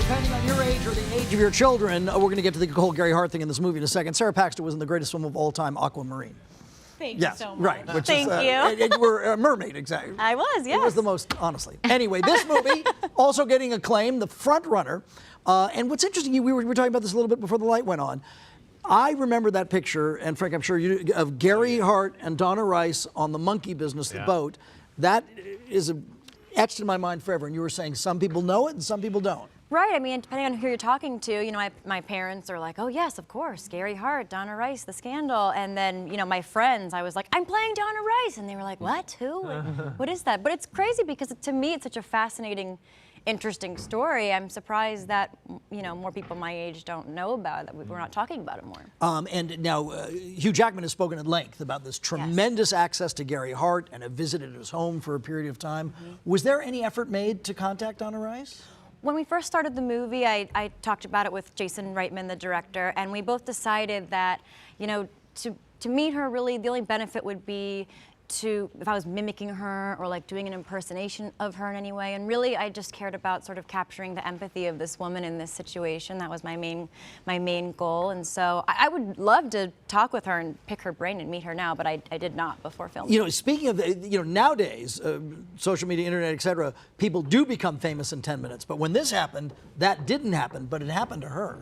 depending on your age or the age of your children, we're going to get to the whole Gary Hart thing in this movie in a second. Sarah Paxton was in the greatest film of all time, Aquamarine. Thank you so much. Right. Which Thank is, you. And you were a mermaid, exactly. I was, yes. It was the most, honestly. Anyway, this movie also getting acclaim, The Front Runner. And what's interesting, we were talking about this a little bit before the light went on. I remember that picture, and Frank, I'm sure you do, of Gary Hart and Donna Rice on the monkey business, the boat. That is etched in my mind forever. And you were saying some people know it and some people don't. Right, I mean, depending on who you're talking to, you know, my parents are like, oh yes, of course, Gary Hart, Donna Rice, The Scandal. And then, you know, my friends, I was like, I'm playing Donna Rice. And they were like, what, who, what is that? But it's crazy because to me, it's such a fascinating, interesting story. I'm surprised that, you know, more people my age don't know about it, that we're not talking about it more. And now, Hugh Jackman has spoken at length about this tremendous access to Gary Hart and a visit at his home for a period of time. Was there any effort made to contact Donna Rice? When we first started the movie, I talked about it with Jason Reitman, the director, and we both decided that, you know, to meet her, really, the only benefit would be if I was mimicking her or like doing an impersonation of her in any way. And really, I just cared about sort of capturing the empathy of this woman in this situation. That was my main goal. And so I would love to talk with her and pick her brain and meet her now, but I did not before filming. You know, speaking of, you know, nowadays, social media, internet, et cetera, people do become famous in 10 minutes. But when this happened, that didn't happen, but it happened to her.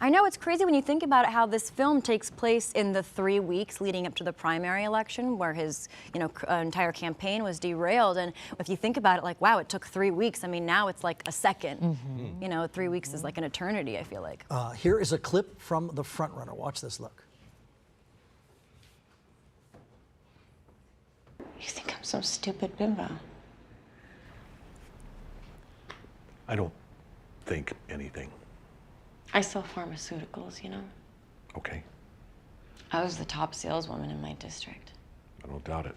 I know, it's crazy when you think about it, how this film takes place in the 3 weeks leading up to the primary election, where his, you know, entire campaign was derailed. And if you think about it, like, wow, it took 3 weeks. I mean, now it's like a second. You know, 3 weeks is like an eternity, I feel like. Here is a clip from The Front Runner. Watch this, look. You think I'm some stupid bimbo? I don't think anything. I sell pharmaceuticals, you know? Okay, I was the top saleswoman in my district. I don't doubt it.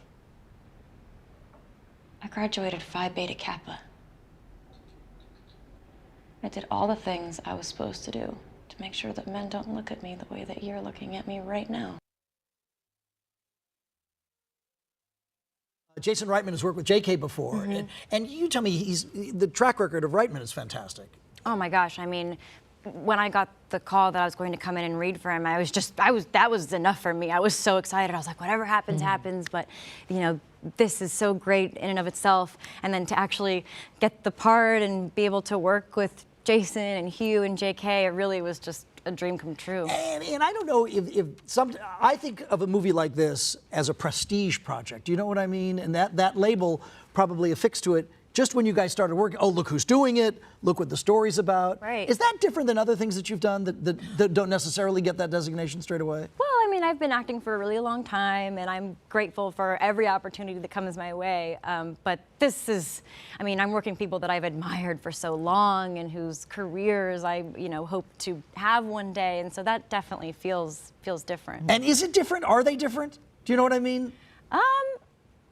I graduated Phi Beta Kappa. I did all the things I was supposed to do to make sure that men don't look at me the way that you're looking at me right now. Jason Reitman has worked with JK before, and you tell me the track record of Reitman is fantastic. Oh my gosh, I mean, when I got the call that I was going to come in and read for him, that was enough for me. I was so excited. I was like, whatever happens, happens. But, you know, this is so great in and of itself. And then to actually get the part and be able to work with Jason and Hugh and JK, it really was just a dream come true. And I don't know if I think of a movie like this as a prestige project. Do you know what I mean? And that label probably affixed to it just when you guys started working. Oh, look who's doing it. Look what the story's about. Right. Is that different than other things that you've done that don't necessarily get that designation straight away? Well, I mean, I've been acting for a really long time, and I'm grateful for every opportunity that comes my way. But this is, I mean, I'm working with people that I've admired for so long and whose careers I, you know, hope to have one day. And so that definitely feels different. And is it different? Are they different? Do you know what I mean?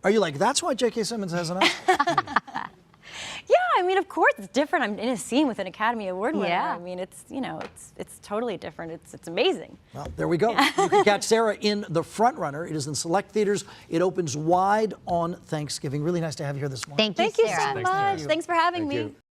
Are you like, that's why J.K. Simmons has an Oscar? Yeah, I mean, of course it's different. I'm in a scene with an Academy Award winner. Yeah. I mean, it's, you know, it's totally different. It's amazing. Well, there we go. You can catch Sarah in The Front Runner. It is in select theaters. It opens wide on Thanksgiving. Really nice to have you here this morning. Thank you, Thank you Sarah. so much. Thanks for having me.